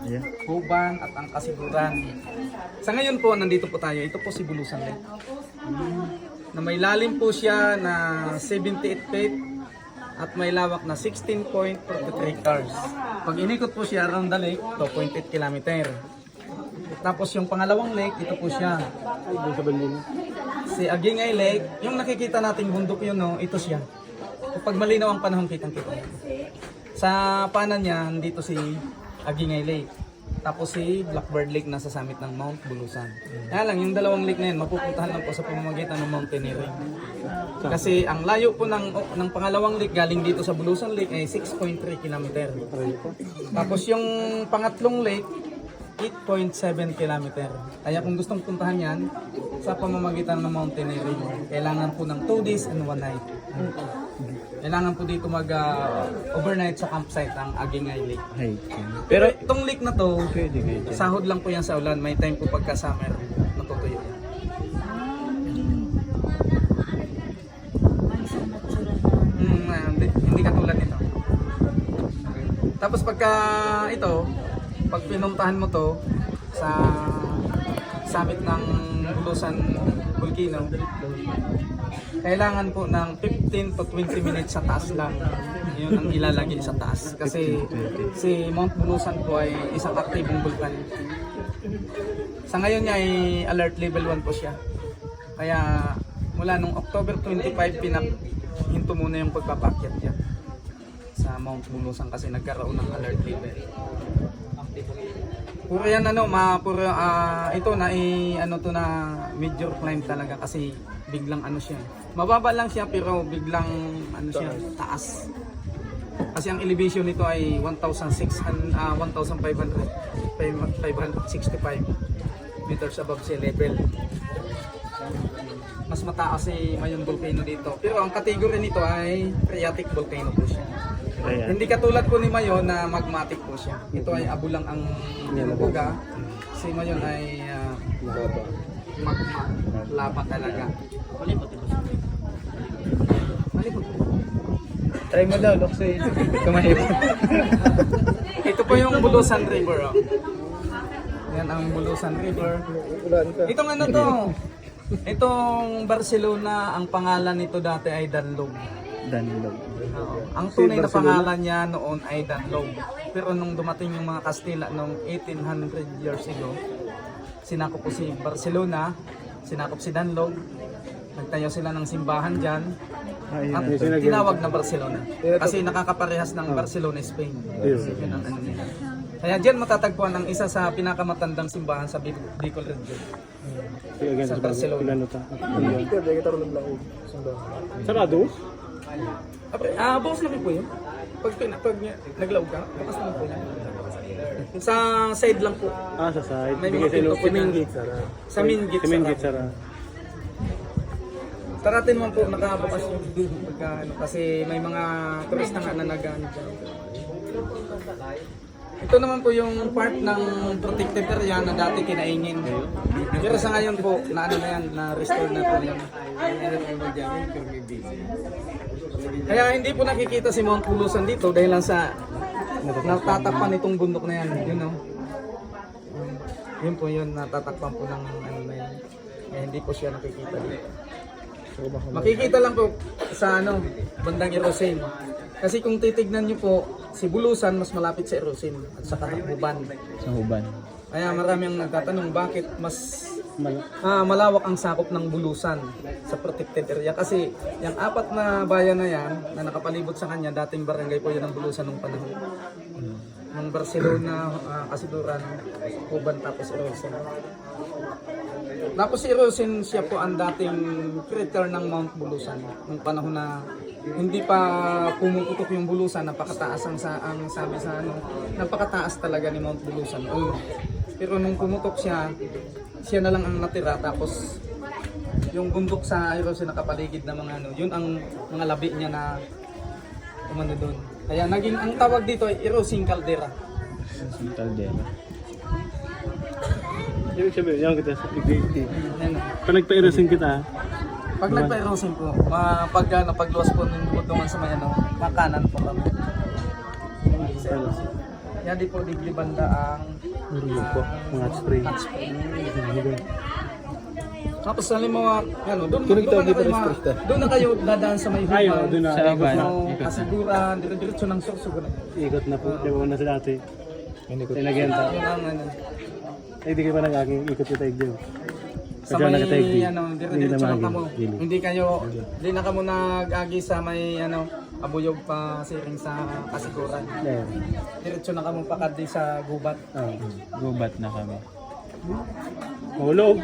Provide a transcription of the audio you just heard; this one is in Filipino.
Yeah. Huban at ang Kasiburan. Sa ngayon po, nandito po tayo. Ito po si Bulusan Lake. Na may lalim po siya na 78 feet at may lawak na 16.43 acres. Pag inikot po siya around the lake, 2.8 kilometer. Tapos yung pangalawang lake, ito po siya. Si Agingay Lake, yung nakikita nating bundok yun, no, ito siya. Kapag malinaw ang panahon, kitang-kita. Sa panan niya, dito si Agingay Lake. Tapos si Blackbird Lake nasa summit ng Mount Bulusan. Kaya lang, yung dalawang lake na yun, mapupuntahan lang po sa pamamagitan ng mountaineering. Kasi ang layo po ng pangalawang lake galing dito sa Bulusan Lake ay 6.3 kilometer. Tapos yung pangatlong lake, 8.7 kilometer. Kaya kung gustong puntahan yan, sa pamamagitan ng mountaineering, kailangan po ng 2 days and 1 night. Kailangan po dito mag-overnight sa campsite ang Agingay Lake. Pero itong lake na to, sahod lang po yan sa ulan. May time po pagka summer, matutuyo yan. Hindi katulad nito. Tapos pagka ito, pag pinuntahan mo to sa summit ng Bulusan Volcano, kailangan po ng 15 to 20 minutes sa taas lang. Yun ang ilalagay sa taas. Kasi si Mount Bulusan po ay isang aktibong bulkan. Sa ngayon niya ay alert level 1 po siya. Kaya mula nung October 25, hinto muna yung pagpapakyat niya sa Mount Bulusan kasi nagkaroon ng alert level. Puro yan ito na to na major climb talaga kasi biglang siya. Mababa lang siya pero biglang taas. Kasi ang elevation nito ay 1,565 meters above sea level. Mas mataas si Mayon Volcano dito. Pero ang category nito ay phreatic volcano po siya. Hindi katulad po ni Mayon na magmatic po siya. Ito ay abulang ang buga. Si Mayon ay magma, lava talaga. Malipot. Try mo daw, Loxy. Kumahirap. Ito po yung Bulusan River. Yan ang Bulusan River. Itong to? Itong Barcelona, ang pangalan nito dati ay Danlog. Ang tunay na pangalan niya noon ay Danlog. Pero nung dumating yung mga Kastila noong 1800 years ago, sinakop po si Barcelona, sinakop si Danlog, nagtayo sila ng simbahan dyan, at tinawag na Barcelona. Kasi nakakaparehas ng Barcelona, Spain. Yun ang nila. Kaya dyan matatagpuan ang isa sa pinakamatandang simbahan sa Bicol region. Sa Barcelona. Sarado? Bukas naman po yun. Pag naglaog ka, bukas naman po yun. Sa side lang po. Sa side. May mga pinto po na. Sa main gate. Taratin mo po, nakabukas yung kasi may mga turista nga na nag-ano dyan. Ito naman po yung part ng protected area na dati kinaingin. Pero sa ngayon po, na-restore na po yan. Kaya hindi po nakikita si Mount Bulusan dito dahil lang sa natatakpan itong bundok na yan. Yun po yun, natatakpan po ng na yan. Kaya hindi po siya nakikita dito. Makikita lang po sa bandang Erosin. Kasi kung titignan nyo po, si Bulusan mas malapit sa Erosin at sa Huban. Kaya marami ang nagtatanong bakit mas malawak ang sakop ng Bulusan sa protected area. Kasi yung 4 na bayan na yan na nakapalibot sa kanya, dating barangay po yan ng Bulusan nung panahon. Ng Barcelona, Kasiburan, Huban tapos Erosin. Tapos si Erosin, siya po ang dating crater ng Mount Bulusan nung panahon na hindi pa pumuputok yung Bulusan, napakataas ang sabi sa napakataas talaga ni Mount Bulusan. Pero nung pumutok siya na lang ang natira, tapos yung bundok sa Erosin nakapaligid na mga yun ang mga labi niya na doon. Kaya naging ang tawag dito ay Erosin Caldera. Ibig sabihin, yan kita sa PGT. Pag nagpa-erosin kita, pag nagpa-erosin po, pagluwas po ng budungan sa may makanan po kami. Yan di po digli banda ang Yun po, mga hot spring. hot spring. Tapos sa limawa, ano, doon Kung doon na nagtawag kayo dito, express doon na kayo dadaan sa may Ayaw, huban. doon na. Sa Iban. Kasiguran, diretso ng Sorsogon. Ikot na po. Di ba na sa dati? Hindi ko. Tinagyan ta. Yun ang ano. Ay, di kayo pa nag-aking ikot yung taig dyan. Sa Pagka may nakataig di. ano, Hindi diretso na na kamo. maging dili. Hindi na kamo nag-agi sa may ano, abuyog pa siring sa Kasiguran. Ayan. Diretso na kamo pakadi sa gubat. Ah. Gubat na kami. Mahulog.